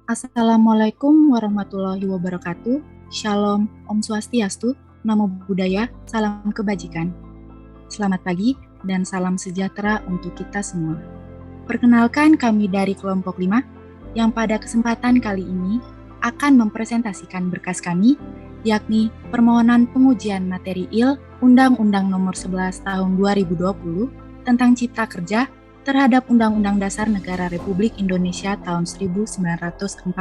Assalamualaikum warahmatullahi wabarakatuh. Shalom, Om Swastiastu, Namo Buddhaya, salam kebajikan. Selamat pagi dan salam sejahtera untuk kita semua. Perkenalkan kami dari kelompok 5 yang pada kesempatan kali ini akan mempresentasikan berkas kami, yakni permohonan pengujian materi IL Undang-Undang Nomor 11 Tahun 2020 tentang Cipta Kerja terhadap Undang-Undang Dasar Negara Republik Indonesia tahun 1945.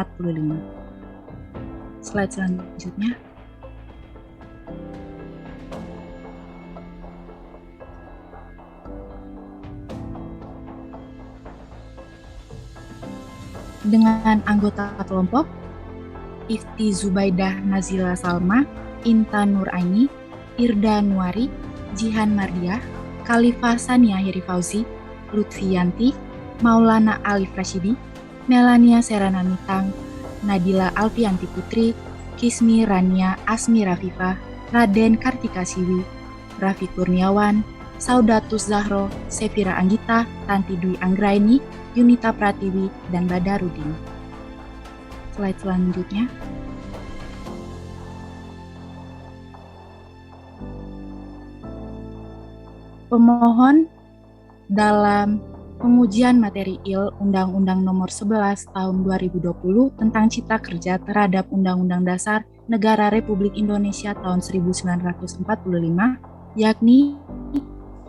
Slide selanjutnya. Dengan anggota kelompok Ifti Zubaidah Nazila Salma, Intan Nuraini, Irda Nuari, Jihan Mardiah, Khalifah Sania Heri Fauzi, Lutfi Yanti, Maulana Alif Rashidi, Melania Serana Mitang, Nadila Alfianti Putri, Kismi Rania Asmi Rafifah, Raden Kartika Siwi, Raffi Kurniawan, Saudatus Zahro, Sefira Anggita, Tanti Dwi Anggraini, Yunita Pratiwi, dan Badarudin. Slide selanjutnya. Pemohon dalam pengujian materi IL Undang-Undang Nomor 11 Tahun 2020 tentang Cipta Kerja terhadap Undang-Undang Dasar Negara Republik Indonesia tahun 1945, yakni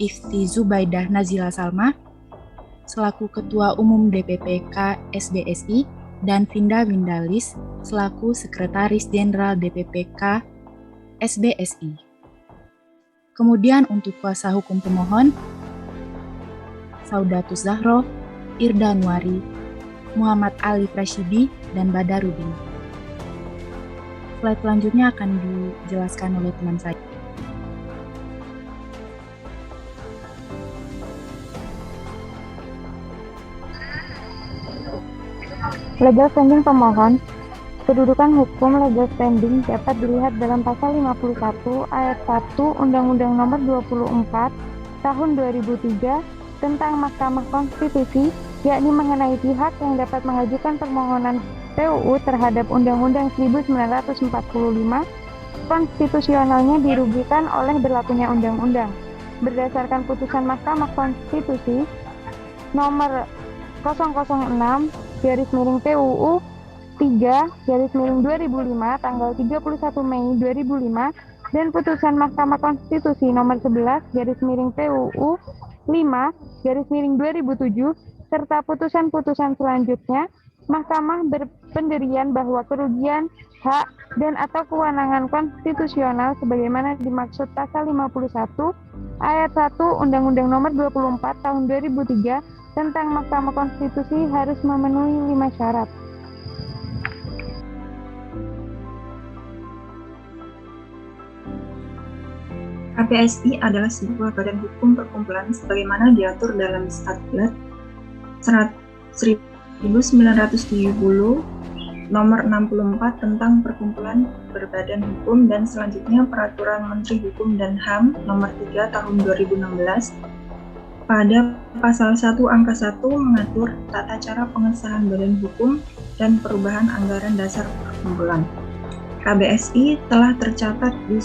Ifti Zubaidah Nazila Salma selaku Ketua Umum DPPK SBSI dan Vinda Windalis selaku Sekretaris Jenderal DPPK SBSI. Kemudian untuk kuasa hukum pemohon, Saudatus Zahro, Irda Nuari, Muhammad Alif Rashidi, dan Badarudin. Slide selanjutnya akan dijelaskan oleh teman saya. Legal standing pemohon. Kedudukan hukum legal standing dapat dilihat dalam pasal 51 ayat 1 Undang-Undang Nomor 24 Tahun 2003 tentang Mahkamah Konstitusi, yakni mengenai pihak yang dapat mengajukan permohonan PUU terhadap Undang-Undang 1945 konstitusionalnya dirugikan oleh berlakunya undang-undang. Berdasarkan putusan Mahkamah Konstitusi nomor 006/PUU 3/2005 tanggal 31 Mei 2005 dan putusan Mahkamah Konstitusi nomor 11/PUU 5/2007 serta putusan-putusan selanjutnya, Mahkamah berpendirian bahwa kerugian hak dan atau kewenangan konstitusional sebagaimana dimaksud pasal 51 ayat 1 Undang-Undang Nomor 24 Tahun 2003 tentang Mahkamah Konstitusi harus memenuhi 5 syarat. KPSI adalah sebuah badan hukum perkumpulan sebagaimana diatur dalam Statut 1970 nomor 64 tentang perkumpulan berbadan hukum dan selanjutnya Peraturan Menteri Hukum dan HAM nomor 3 tahun 2016. Pada pasal 1 angka 1 mengatur tata cara pengesahan badan hukum dan perubahan anggaran dasar perkumpulan. KBSI telah tercatat di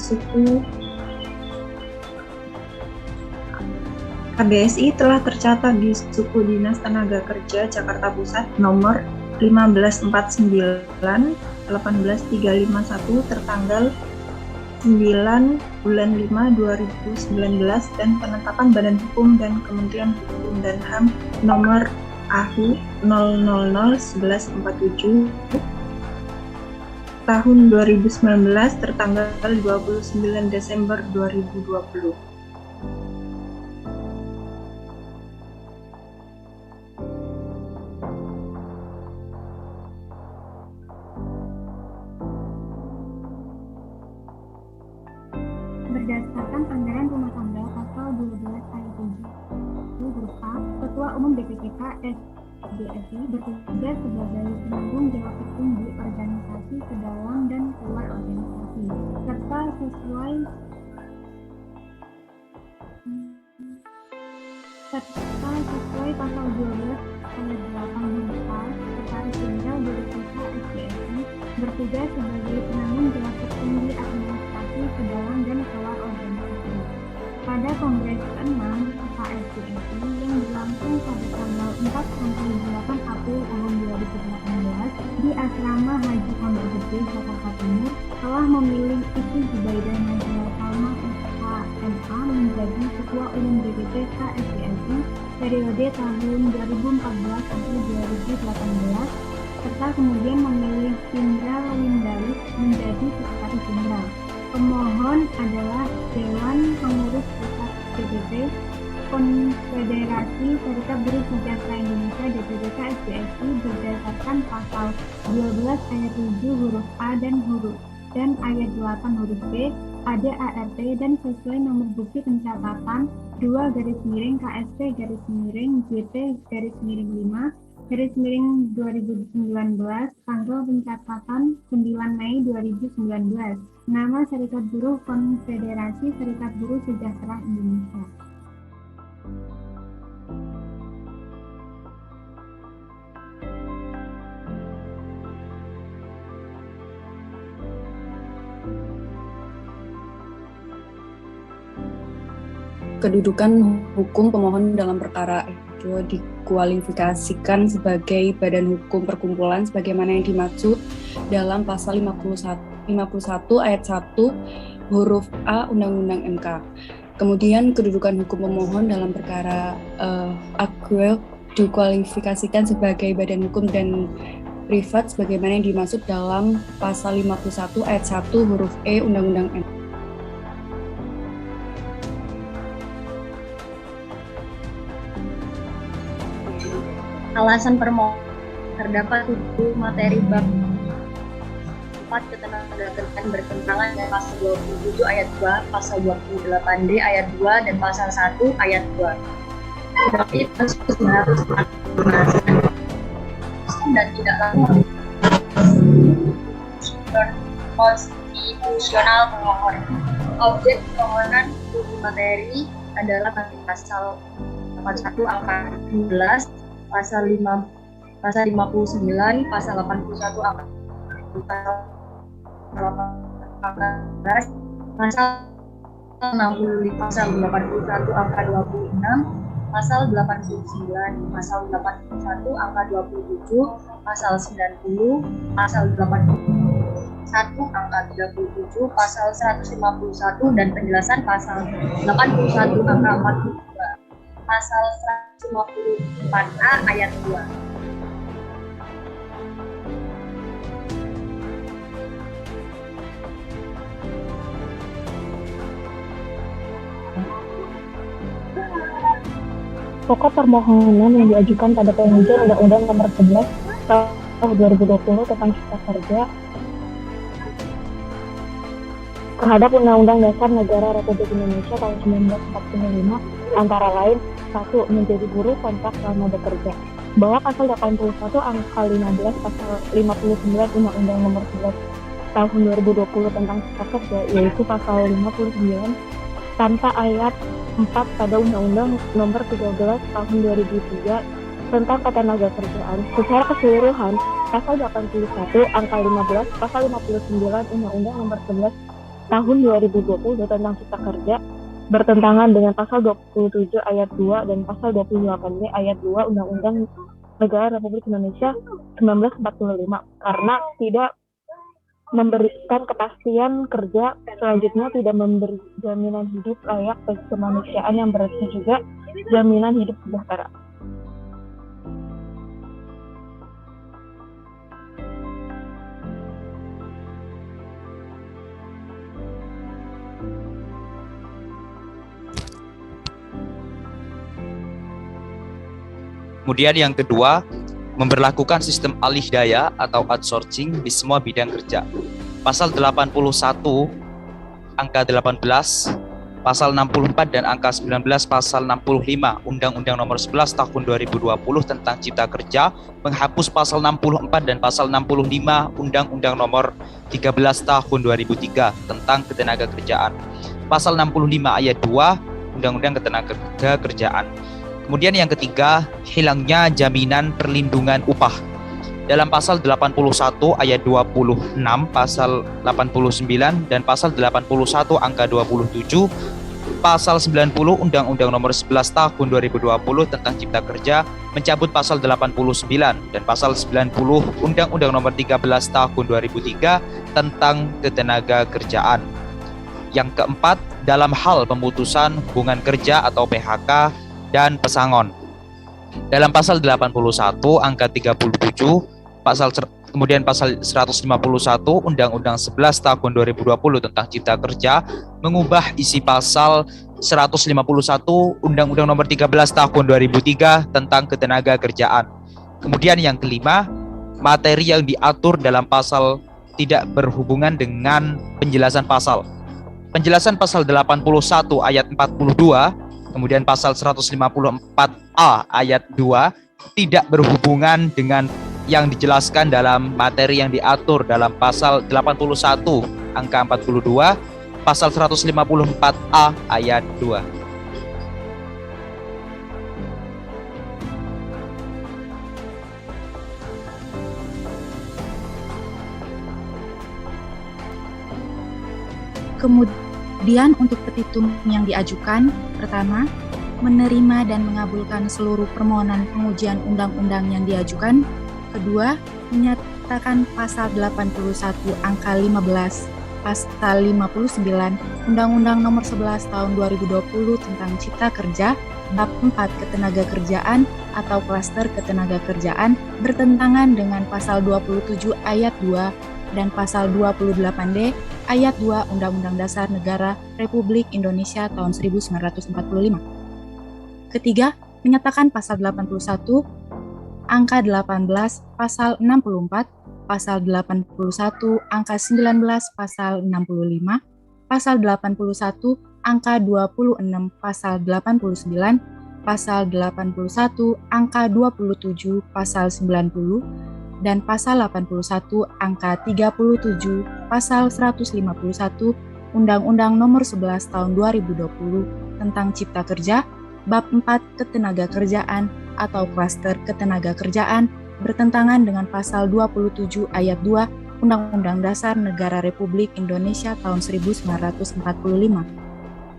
suku Dinas Tenaga Kerja Jakarta Pusat nomor 1549/18351 tertanggal 9 bulan 5 2019 dan penetapan Badan Hukum dan Kementerian Hukum dan HAM nomor AHU 0001147 tahun 2019 tertanggal 29 Desember 2020. Berdasarkan anggaran rumah tangga pasal 12 ayat 7 huruf A, Ketua Umum DPPK SBSI bertugas sebagai penanggung jawab tertinggi organisasi ke dalam dan keluar organisasi, serta sesuai pasal 12 ayat 8 huruf A, Sekretaris Jenderal DPPK bertugas sebagai penanggung jawab tertinggi administrasi ke dalam dan keluar organisasi. Pada Kongres ke-6 KSPSI yang berlangsung pada tanggal 4 sampai 8 April tahun 2018 di Asrama Haji Pondok Gede, Jakarta Timur, telah memilih Siti Zubaidah Nazila Salma SHMA menjadi Ketua Umum DPP KSPSI periode tahun 2014 sampai 2018, serta kemudian memilih Indra Windalis menjadi Sekretaris Jenderal. Pemohon adalah Dewan Pengurus Pusat DPP Konfederasi Serikat Buruh Sejahtera Indonesia DPP KSPSI berdasarkan pasal 12 ayat 7 huruf A dan ayat 8 huruf B ADART dan sesuai nomor bukti pencatatan 2 KSP JP 5 2019 tanggal pencatatan 9 Mei 2019. Nama Serikat Buruh Konfederasi Serikat Buruh Sejahtera Indonesia. Kedudukan hukum pemohon dalam perkara itu dikualifikasikan sebagai badan hukum perkumpulan sebagaimana yang dimaksud dalam pasal 51 ayat 1 huruf A Undang-Undang MK. Kemudian kedudukan hukum pemohon dalam perkara akuel dikualifikasikan sebagai badan hukum dan privat sebagaimana yang dimaksud dalam pasal 51 ayat 1 huruf E Undang-Undang MK. Alasan permohonan terdapat 7 materi bab 4 ketenagakerjaan bertentangan dengan pasal 27 ayat 2, pasal 28D ayat 2 dan pasal 1 ayat 2. Berarti harus dan tidak langsung konstitusional pemohon. Objek permohonan uji materi adalah pasal 81 angka 12, pasal 59, pasal 81 angka 18, pasal 60, pasal 81 angka 26, pasal 89, pasal 81 angka 27, pasal 90, pasal 81 angka 37, pasal 151 dan penjelasan pasal 81 angka 42, pasal 154A ayat 2. Pokok permohonan yang diajukan pada pengujian Undang-Undang Nomor 11 Tahun 2020 tentang Cipta Kerja terhadap Undang-Undang Dasar Negara Republik Indonesia tahun 1945 antara lain 1. Menjadi buruh kontrak selama bekerja. Bahwa pasal 81 angka 15 pasal 59 Undang-Undang Nomor 11 Tahun 2020 tentang Cipta Kerja yaitu pasal 59 tanpa ayat 4 pada Undang-Undang Nomor 13 Tahun 2003 tentang Ketenagakerjaan. Secara keseluruhan, pasal 81 angka 15 pasal 59 Undang-Undang Nomor 11 Tahun 2020 tentang Cipta Kerja bertentangan dengan pasal 27 ayat 2 dan pasal 28B ayat 2 Undang-Undang Negara Republik Indonesia 1945 karena tidak memberikan kepastian kerja, selanjutnya tidak memberi jaminan hidup layak bagi kemanusiaan yang berarti juga jaminan hidup sejahtera. Kemudian yang kedua, memberlakukan sistem alih daya atau outsourcing di semua bidang kerja. Pasal 81 angka 18, pasal 64 dan angka 19 pasal 65 Undang-Undang Nomor 11 Tahun 2020 tentang Cipta Kerja menghapus pasal 64 dan pasal 65 Undang-Undang Nomor 13 Tahun 2003 tentang Ketenagakerjaan. Pasal 65 ayat 2 Undang-Undang Ketenagakerjaan. Kemudian yang ketiga, hilangnya jaminan perlindungan upah. dalam pasal 81 ayat 26, pasal 89 dan pasal 81 angka 27, pasal 90 Undang-Undang Nomor 11 Tahun 2020 tentang Cipta Kerja mencabut pasal 89 dan pasal 90 Undang-Undang Nomor 13 Tahun 2003 tentang Ketenaga Kerjaan. Yang keempat, dalam hal pemutusan hubungan kerja atau PHK dan pesangon. Dalam pasal 81 angka 37, kemudian pasal 151 Undang-Undang 11 Tahun 2020 tentang Cipta Kerja mengubah isi pasal 151 Undang-Undang Nomor 13 Tahun 2003 tentang Ketenaga Kerjaan. Kemudian yang kelima, materi yang diatur dalam pasal tidak berhubungan dengan penjelasan pasal. Penjelasan pasal 81 ayat 42, kemudian pasal 154A ayat 2 tidak berhubungan dengan yang dijelaskan dalam materi yang diatur dalam pasal 81 angka 42, pasal 154A ayat 2. Kemudian untuk petitum yang diajukan, pertama, menerima dan mengabulkan seluruh permohonan pengujian undang-undang yang diajukan. Kedua, menyatakan pasal 81 angka 15, pasal 59 Undang-Undang Nomor 11 Tahun 2020 tentang Cipta Kerja, bab 4 Ketenagakerjaan atau klaster ketenagakerjaan bertentangan dengan pasal 27 ayat 2 dan pasal 28D ayat 2 Undang-Undang Dasar Negara Republik Indonesia tahun 1945. Ketiga, menyatakan pasal 81 angka 18, pasal 64, pasal 81, angka 19, pasal 65, pasal 81, angka 26, pasal 89, pasal 81, angka 27, pasal 90, dan pasal 81, angka 37, pasal 151, Undang-Undang Nomor 11 Tahun 2020 tentang Cipta Kerja, bab 4 Ketenagakerjaan atau klaster ketenagakerjaan bertentangan dengan pasal 27 ayat 2 Undang-Undang Dasar Negara Republik Indonesia tahun 1945.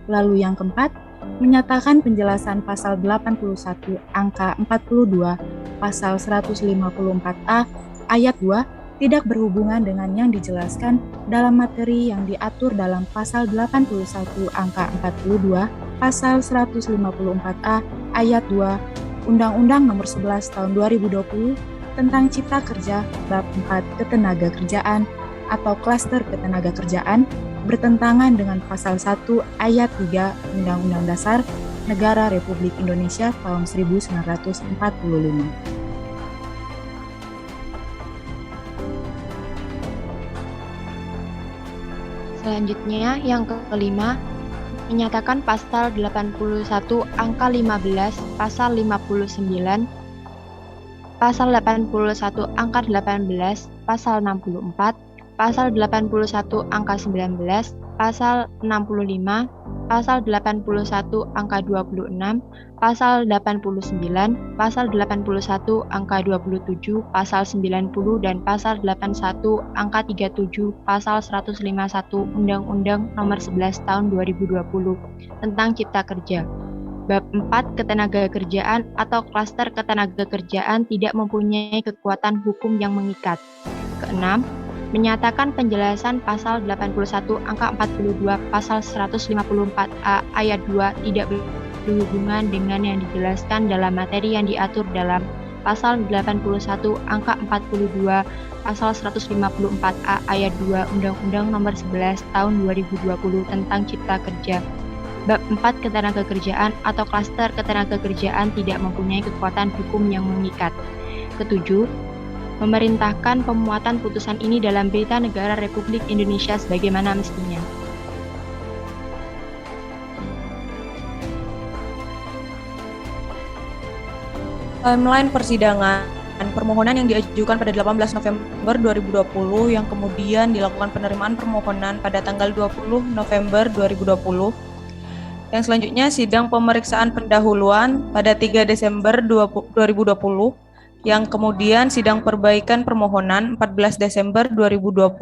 Lalu yang keempat, menyatakan penjelasan pasal 81 angka 42 pasal 154A ayat 2 tidak berhubungan dengan yang dijelaskan dalam materi yang diatur dalam pasal 81 angka 42 pasal 154A ayat 2 Undang-Undang Nomor 11 Tahun 2020 tentang Cipta Kerja bab 4 Ketenagakerjaan atau klaster ketenagakerjaan bertentangan dengan pasal 1 ayat 3 Undang-Undang Dasar Negara Republik Indonesia tahun 1945. Selanjutnya yang kelima, menyatakan pasal 81 angka 15, pasal 59, pasal 81 angka 18, pasal 64, pasal 81 angka 19, pasal 65, pasal 81 angka 26, pasal 89, pasal 81 angka 27, pasal 90 dan pasal 81 angka 37, pasal 151 Undang-Undang Nomor 11 Tahun 2020 tentang Cipta Kerja. Bab 4 Ketenagakerjaan atau klaster ketenagakerjaan tidak mempunyai kekuatan hukum yang mengikat. Keenam, menyatakan penjelasan pasal 81 angka 42 pasal 154A ayat 2 tidak berhubungan dengan yang dijelaskan dalam materi yang diatur dalam pasal 81 angka 42 pasal 154A ayat 2 Undang-Undang Nomor 11 Tahun 2020 tentang Cipta Kerja. Bab 4 Ketenagakerjaan atau klaster ketenagakerjaan tidak mempunyai kekuatan hukum yang mengikat. Ketujuh, memerintahkan pemuatan putusan ini dalam Berita Negara Republik Indonesia sebagaimana mestinya. Timeline persidangan permohonan yang diajukan pada 18 November 2020 yang kemudian dilakukan penerimaan permohonan pada tanggal 20 November 2020. Yang selanjutnya sidang pemeriksaan pendahuluan pada 3 Desember 2020. yang kemudian sidang perbaikan permohonan 14 Desember 2020,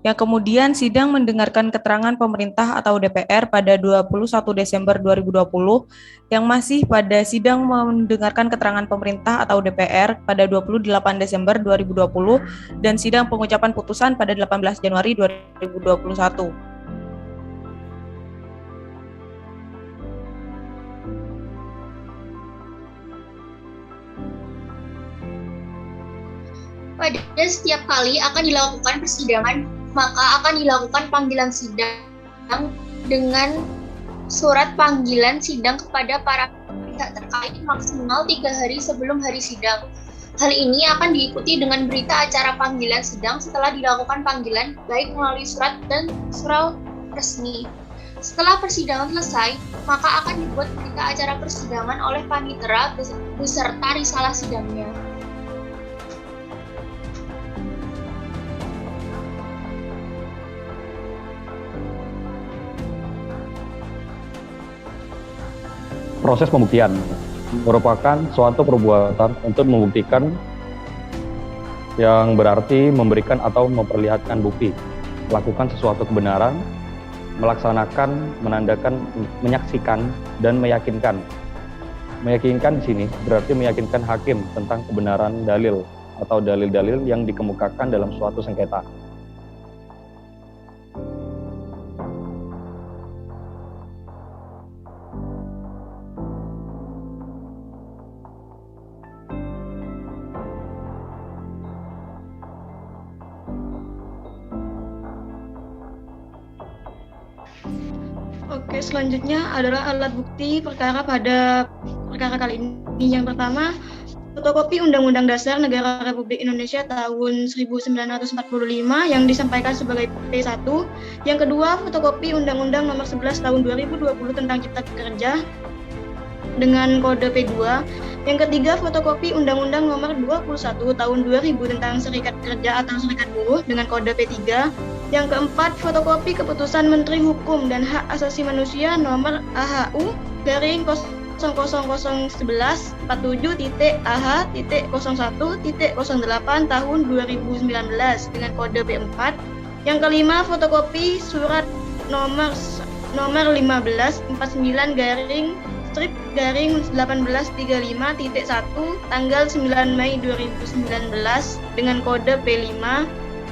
yang kemudian sidang mendengarkan keterangan pemerintah atau DPR pada 21 Desember 2020, yang masih pada sidang mendengarkan keterangan pemerintah atau DPR pada 28 Desember 2020, dan sidang pengucapan putusan pada 18 Januari 2021. Pada setiap kali akan dilakukan persidangan, maka akan dilakukan panggilan sidang dengan surat panggilan sidang kepada para pihak terkait maksimal 3 hari sebelum hari sidang. Hal ini akan diikuti dengan berita acara panggilan sidang setelah dilakukan panggilan, baik melalui surat dan surau resmi. Setelah persidangan selesai, maka akan dibuat berita acara persidangan oleh panitera beserta risalah sidangnya. Proses pembuktian merupakan suatu perbuatan untuk membuktikan yang berarti memberikan atau memperlihatkan bukti, melakukan sesuatu kebenaran, melaksanakan, menandakan, menyaksikan, dan meyakinkan. Meyakinkan di sini berarti meyakinkan hakim tentang kebenaran dalil atau dalil-dalil yang dikemukakan dalam suatu sengketa. Oke, selanjutnya adalah alat bukti perkara pada perkara kali ini. Yang pertama, fotokopi Undang-Undang Dasar Negara Republik Indonesia tahun 1945 yang disampaikan sebagai P1. Yang kedua, fotokopi Undang-Undang Nomor 11 Tahun 2020 tentang Cipta Kerja dengan kode P2. Yang ketiga, fotokopi Undang-Undang Nomor 21 Tahun 2000 tentang Serikat Kerja atau Serikat Buruh dengan kode P3. Yang keempat, fotokopi Keputusan Menteri Hukum dan Hak Asasi Manusia Nomor AHU garing 00047.AH.01.08 tahun 2019 dengan kode P4. Yang kelima, fotokopi Surat nomor 1549 garing strip garing 1835.1 tanggal 9 Mei 2019 dengan kode P5.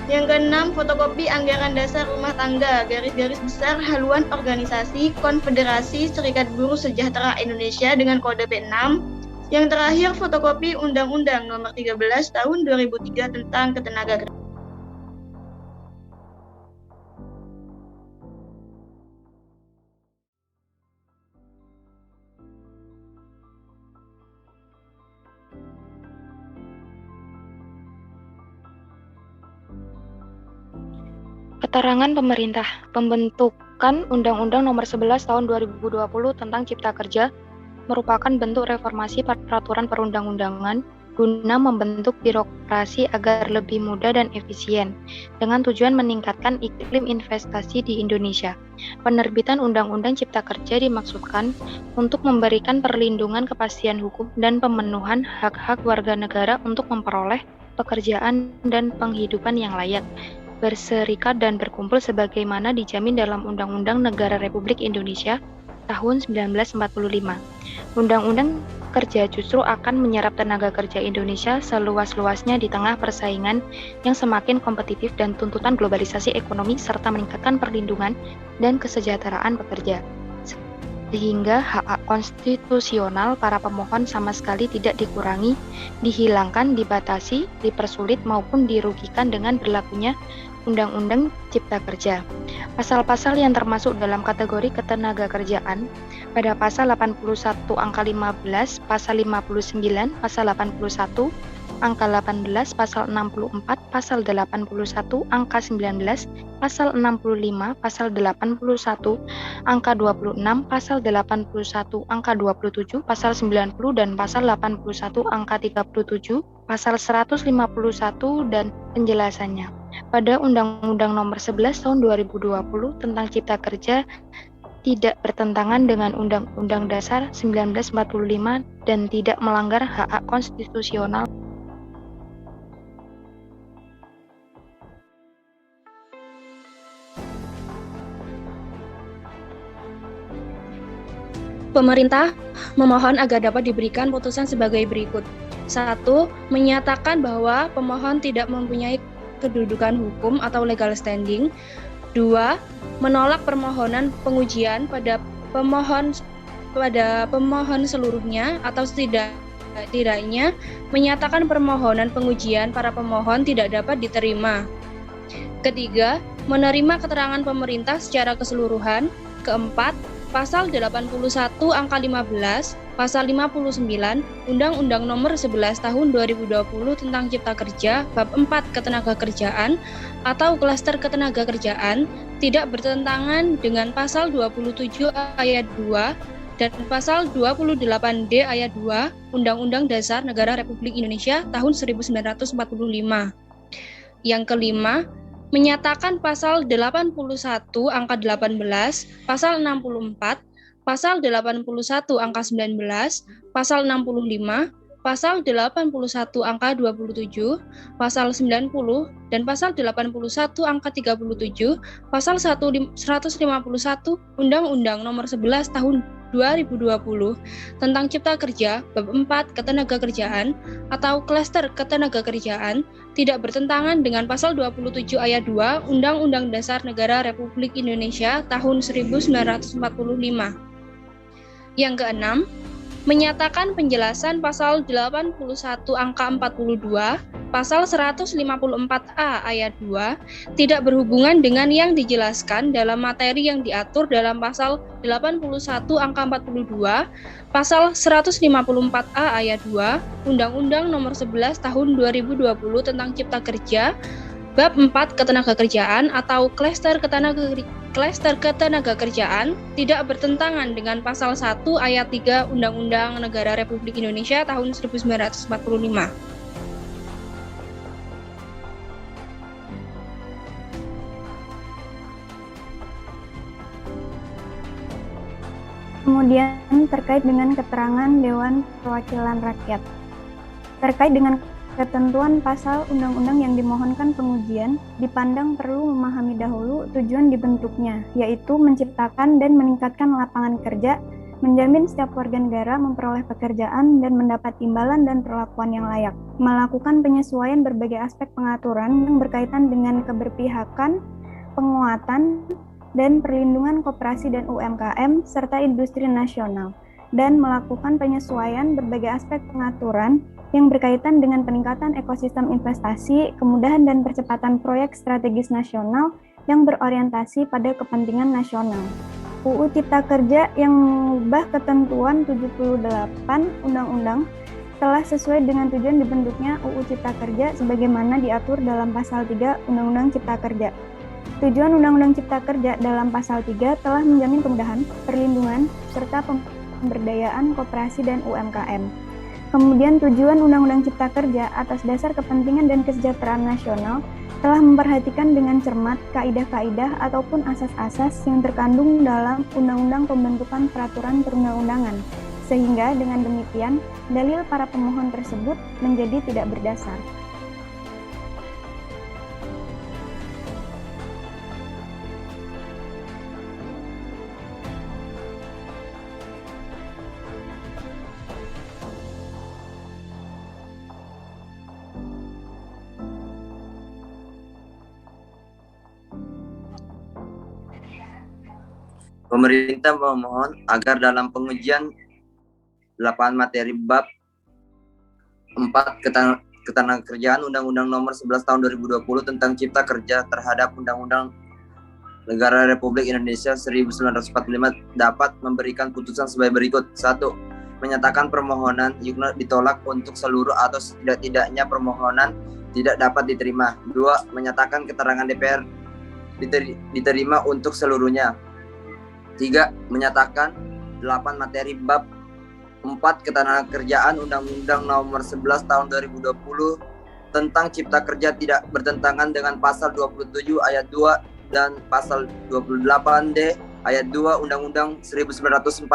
Yang keenam, fotokopi Anggaran Dasar Rumah Tangga garis-garis besar haluan organisasi Konfederasi Serikat Buruh Sejahtera Indonesia dengan kode P6. Yang terakhir, fotokopi Undang-Undang Nomor 13 Tahun 2003 tentang Ketenagakerjaan. Keterangan pemerintah, pembentukan Undang-Undang Nomor 11 Tahun 2020 tentang Cipta Kerja merupakan bentuk reformasi peraturan perundang-undangan guna membentuk birokrasi agar lebih mudah dan efisien, dengan tujuan meningkatkan iklim investasi di Indonesia. Penerbitan Undang-Undang Cipta Kerja dimaksudkan untuk memberikan perlindungan kepastian hukum dan pemenuhan hak-hak warga negara untuk memperoleh pekerjaan dan penghidupan yang layak, berserikat dan berkumpul sebagaimana dijamin dalam Undang-Undang Negara Republik Indonesia tahun 1945. Undang-Undang Kerja justru akan menyerap tenaga kerja Indonesia seluas-luasnya di tengah persaingan yang semakin kompetitif dan tuntutan globalisasi ekonomi serta meningkatkan perlindungan dan kesejahteraan pekerja. Sehingga hak konstitusional para pemohon sama sekali tidak dikurangi, dihilangkan, dibatasi, dipersulit maupun dirugikan dengan berlakunya Undang-Undang Cipta Kerja. Pasal-pasal yang termasuk dalam kategori ketenagakerjaan pada pasal 81 angka 15, pasal 59, pasal 81, angka 18, pasal 64, pasal 81, angka 19, pasal 65, pasal 81, angka 26, pasal 81, angka 27, pasal 90, dan pasal 81, angka 37, pasal 151, dan penjelasannya. Pada Undang-Undang Nomor 11 Tahun 2020 tentang Cipta Kerja tidak bertentangan dengan Undang-Undang Dasar 1945 dan tidak melanggar hak-hak konstitusional. Pemerintah memohon agar dapat diberikan putusan sebagai berikut. 1. Menyatakan bahwa pemohon tidak mempunyai kedudukan hukum atau legal standing. 2. Menolak permohonan pengujian pada pemohon seluruhnya atau setidaknya menyatakan permohonan pengujian para pemohon tidak dapat diterima. 3. Menerima keterangan pemerintah secara keseluruhan. 4. Pasal 81 angka 15, Pasal 59, Undang-Undang Nomor 11 Tahun 2020 tentang Cipta Kerja, Bab 4 Ketenagakerjaan atau Klaster Ketenagakerjaan tidak bertentangan dengan Pasal 27 ayat 2 dan Pasal 28D ayat 2 Undang-Undang Dasar Negara Republik Indonesia tahun 1945. Yang kelima, menyatakan Pasal 81 angka 18, Pasal 64, Pasal 81 angka 19, Pasal 65, Pasal 81 angka 27, Pasal 90, dan Pasal 81 angka 37, Pasal 151 Undang-Undang Nomor 11 Tahun 2020 tentang Cipta Kerja, Bab 4 Ketenagakerjaan atau Klaster Ketenagakerjaan tidak bertentangan dengan Pasal 27 ayat 2 Undang-Undang Dasar Negara Republik Indonesia tahun 1945. Yang keenam, menyatakan penjelasan Pasal 81 angka 42, Pasal 154A ayat 2 tidak berhubungan dengan yang dijelaskan dalam materi yang diatur dalam Pasal 81 angka 42, Pasal 154A ayat 2, Undang-Undang Nomor 11 Tahun 2020 tentang Cipta Kerja, Bab 4 Ketenagakerjaan atau Klaster Ketenagakerjaan tidak bertentangan dengan Pasal 1 ayat 3 Undang-Undang Negara Republik Indonesia tahun 1945. Kemudian terkait dengan keterangan Dewan Perwakilan Rakyat. Terkait dengan ketentuan pasal undang-undang yang dimohonkan pengujian, dipandang perlu memahami dahulu tujuan dibentuknya, yaitu menciptakan dan meningkatkan lapangan kerja, menjamin setiap warga negara memperoleh pekerjaan dan mendapat imbalan dan perlakuan yang layak, melakukan penyesuaian berbagai aspek pengaturan yang berkaitan dengan keberpihakan, penguatan, dan perlindungan koperasi dan UMKM serta industri nasional, dan melakukan penyesuaian berbagai aspek pengaturan yang berkaitan dengan peningkatan ekosistem investasi, kemudahan dan percepatan proyek strategis nasional yang berorientasi pada kepentingan nasional. UU Cipta Kerja yang mengubah ketentuan 78 Undang-Undang telah sesuai dengan tujuan dibentuknya UU Cipta Kerja sebagaimana diatur dalam Pasal 3 Undang-Undang Cipta Kerja. Tujuan Undang-Undang Cipta Kerja dalam Pasal 3 telah menjamin kemudahan, perlindungan, serta pemberdayaan koperasi dan UMKM. Kemudian tujuan Undang-Undang Cipta Kerja atas dasar kepentingan dan kesejahteraan nasional telah memperhatikan dengan cermat kaidah-kaidah ataupun asas-asas yang terkandung dalam Undang-Undang Pembentukan Peraturan Perundang-undangan, sehingga dengan demikian dalil para pemohon tersebut menjadi tidak berdasar. Pemerintah memohon agar dalam pengujian 8 materi bab 4 Ketenagakerjaan Undang-Undang Nomor 11 Tahun 2020 tentang Cipta Kerja terhadap Undang-Undang Negara Republik Indonesia 1945 dapat memberikan putusan sebagai berikut. 1. Menyatakan permohonan yukna ditolak untuk seluruh atau setidak-tidaknya permohonan tidak dapat diterima. 2. Menyatakan keterangan DPR diterima untuk seluruhnya. 3. Menyatakan 8 materi bab 4 Ketenagakerjaan Undang-Undang Nomor 11 Tahun 2020 tentang Cipta Kerja tidak bertentangan dengan Pasal 27 ayat 2 dan Pasal 28D ayat 2 Undang-Undang 1945.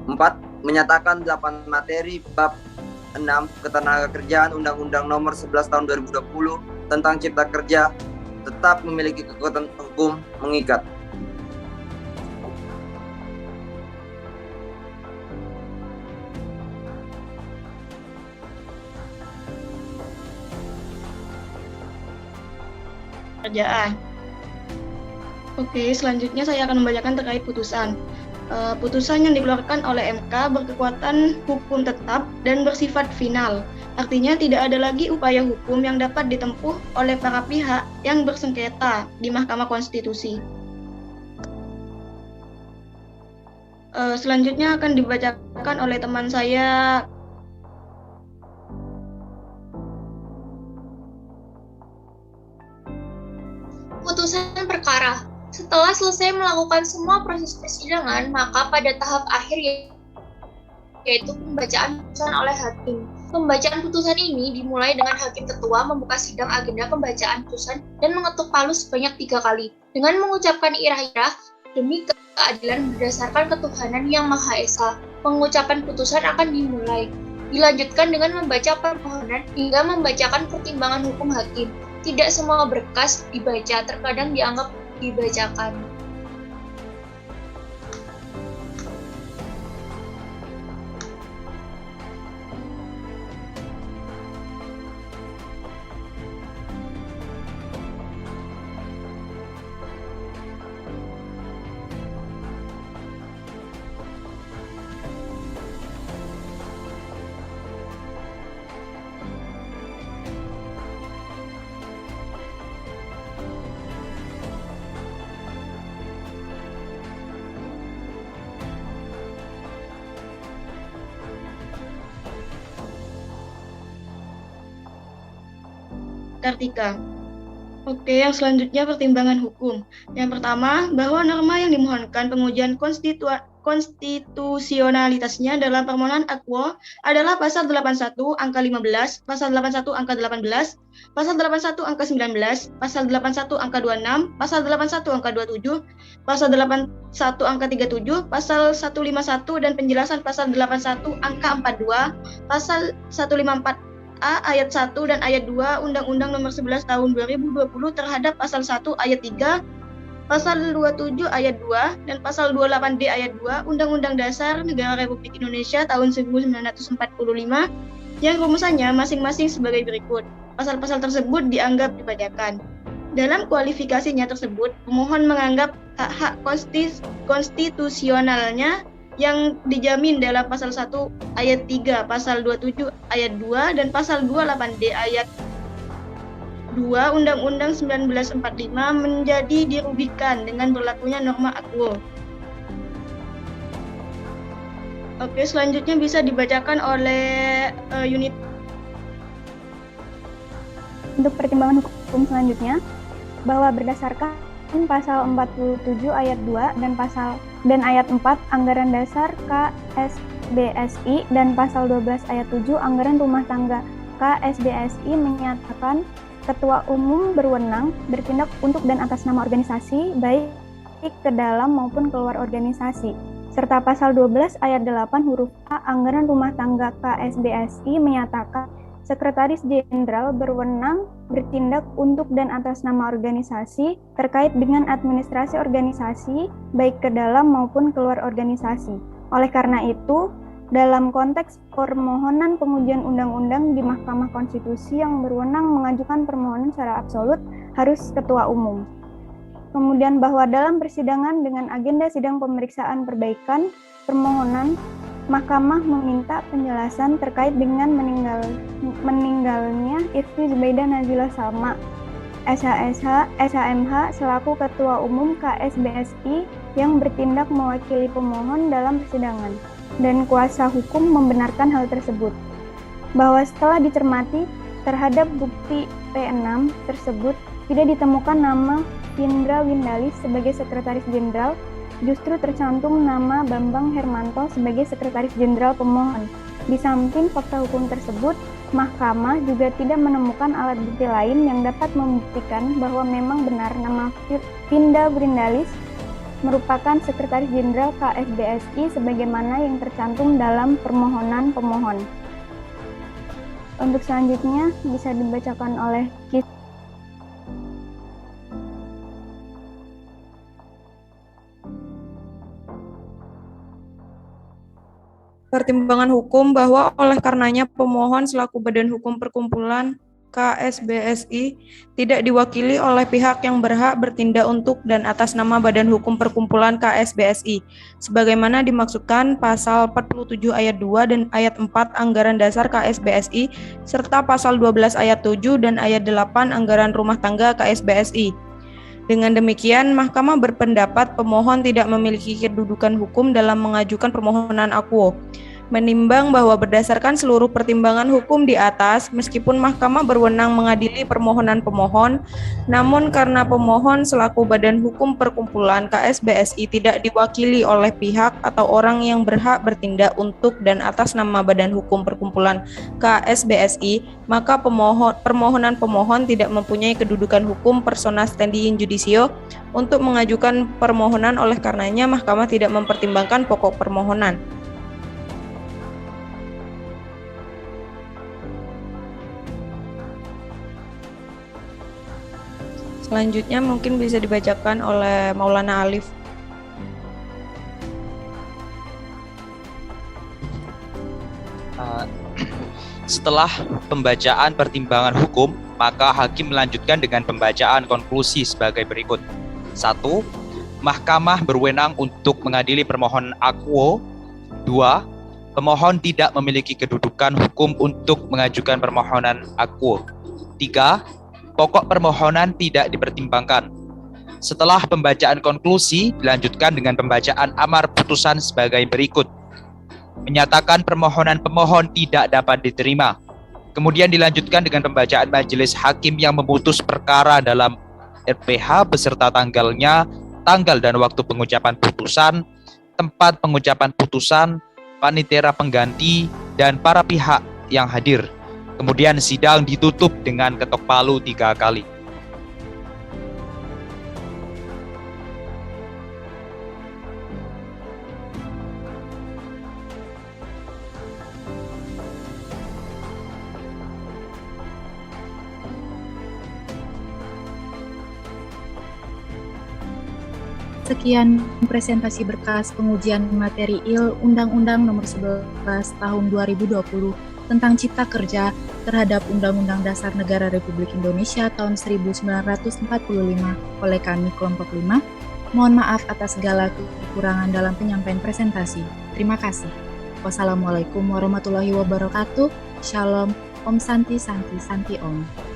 4. Menyatakan 8 materi bab 6 Ketenagakerjaan Undang-Undang Nomor 11 Tahun 2020 tentang Cipta Kerja tetap memiliki kekuatan hukum mengikat. Kerjaan. Oke, selanjutnya saya akan membacakan terkait putusan. Putusan yang dikeluarkan oleh MK berkekuatan hukum tetap dan bersifat final. Artinya tidak ada lagi upaya hukum yang dapat ditempuh oleh para pihak yang bersengketa di Mahkamah Konstitusi. Selanjutnya akan dibacakan oleh teman saya. Putusan perkara. Setelah selesai melakukan semua proses persidangan, maka pada tahap akhir yaitu pembacaan putusan oleh hakim. Pembacaan putusan ini dimulai dengan hakim ketua membuka sidang agenda pembacaan putusan dan mengetuk palu sebanyak 3 kali dengan mengucapkan irah-irah demi keadilan berdasarkan ketuhanan yang Maha Esa. Pengucapan putusan akan dimulai. Dilanjutkan dengan membaca permohonan hingga membacakan pertimbangan hukum hakim. Tidak semua berkas dibaca, terkadang dianggap dibacakan. Kartika. Oke, yang selanjutnya pertimbangan hukum. Yang pertama, bahwa norma yang dimohonkan pengujian konstitusionalitasnya dalam permohonan aquo adalah pasal 81 angka 15, pasal 81 angka 18, pasal 81 angka 19, pasal 81 angka 26, pasal 81 angka 27, pasal 81 angka 37, pasal 151 dan penjelasan pasal 81 angka 42, pasal 154 A ayat 1 dan ayat 2 Undang-Undang Nomor 11 Tahun 2020 terhadap pasal 1 ayat 3, pasal 27 ayat 2 dan pasal 28D ayat 2 Undang-Undang Dasar Negara Republik Indonesia tahun 1945 yang rumusannya masing-masing sebagai berikut. Pasal-pasal tersebut dianggap dibacakan. Dalam kualifikasinya tersebut, pemohon menganggap hak-hak konstitusionalnya yang dijamin dalam pasal 1 ayat 3, pasal 27 ayat 2, dan pasal 28D ayat 2 Undang-Undang 1945 menjadi dirugikan dengan berlakunya norma aquo. Oke, selanjutnya bisa dibacakan oleh unit. Untuk pertimbangan hukum selanjutnya, bahwa berdasarkan pasal 47 ayat 2 dan ayat 4 Anggaran Dasar KSBSI dan pasal 12 ayat 7 Anggaran Rumah Tangga KSBSI menyatakan Ketua Umum berwenang bertindak untuk dan atas nama organisasi baik ke dalam maupun keluar organisasi. Serta pasal 12 ayat 8 huruf A Anggaran Rumah Tangga KSBSI menyatakan Sekretaris Jenderal berwenang bertindak untuk dan atas nama organisasi terkait dengan administrasi organisasi, baik ke dalam maupun keluar organisasi. Oleh karena itu, dalam konteks permohonan pengujian undang-undang di Mahkamah Konstitusi yang berwenang mengajukan permohonan secara absolut harus Ketua Umum. Kemudian bahwa dalam persidangan dengan agenda sidang pemeriksaan perbaikan permohonan, Mahkamah meminta penjelasan terkait dengan meninggalnya Ifti Zubaidah Nazila Salma, SHMH selaku Ketua Umum KSBSI yang bertindak mewakili pemohon dalam persidangan, dan kuasa hukum membenarkan hal tersebut. Bahwa setelah dicermati terhadap bukti P6 tersebut tidak ditemukan nama Indra Windalis sebagai Sekretaris Jenderal, justru tercantum nama Bambang Hermanto sebagai Sekretaris Jenderal pemohon. Di samping fakta hukum tersebut, Mahkamah juga tidak menemukan alat bukti lain yang dapat membuktikan bahwa memang benar nama Vinda Windalis merupakan Sekretaris Jenderal KSBSI sebagaimana yang tercantum dalam permohonan pemohon. Untuk selanjutnya bisa dibacakan oleh Pertimbangan hukum bahwa oleh karenanya pemohon selaku badan hukum perkumpulan KSBSI tidak diwakili oleh pihak yang berhak bertindak untuk dan atas nama badan hukum perkumpulan KSBSI sebagaimana dimaksudkan pasal 47 ayat 2 dan ayat 4 Anggaran Dasar KSBSI serta pasal 12 ayat 7 dan ayat 8 Anggaran Rumah Tangga KSBSI. Dengan demikian, Mahkamah berpendapat pemohon tidak memiliki kedudukan hukum dalam mengajukan permohonan akuo. Menimbang bahwa berdasarkan seluruh pertimbangan hukum di atas, meskipun Mahkamah berwenang mengadili permohonan pemohon, namun karena pemohon selaku badan hukum perkumpulan KSBSI tidak diwakili oleh pihak atau orang yang berhak bertindak untuk dan atas nama badan hukum perkumpulan KSBSI, maka permohonan pemohon tidak mempunyai kedudukan hukum persona standing judicio untuk mengajukan permohonan. Oleh karenanya, Mahkamah tidak mempertimbangkan pokok permohonan. Selanjutnya mungkin bisa dibacakan oleh Maulana Alif. Setelah pembacaan pertimbangan hukum, maka hakim melanjutkan dengan pembacaan konklusi sebagai berikut. 1. Mahkamah berwenang untuk mengadili permohonan akuo. 2. Pemohon tidak memiliki kedudukan hukum untuk mengajukan permohonan akuo. 3. Pokok permohonan tidak dipertimbangkan. Setelah pembacaan konklusi, dilanjutkan dengan pembacaan amar putusan sebagai berikut. Menyatakan permohonan pemohon tidak dapat diterima. Kemudian dilanjutkan dengan pembacaan majelis hakim yang memutus perkara dalam RPH beserta tanggalnya, tanggal dan waktu pengucapan putusan, tempat pengucapan putusan, panitera pengganti, dan para pihak yang hadir. Kemudian sidang ditutup dengan ketok palu 3 kali. Sekian presentasi berkas pengujian materi IL Undang-Undang Nomor 11 Tahun 2020 tentang Cipta Kerja terhadap Undang-Undang Dasar Negara Republik Indonesia tahun 1945 oleh kami kelompok 5. Mohon maaf atas segala kekurangan dalam penyampaian presentasi. Terima kasih. Wassalamualaikum warahmatullahi wabarakatuh. Shalom. Om Santi Santi Santi Om.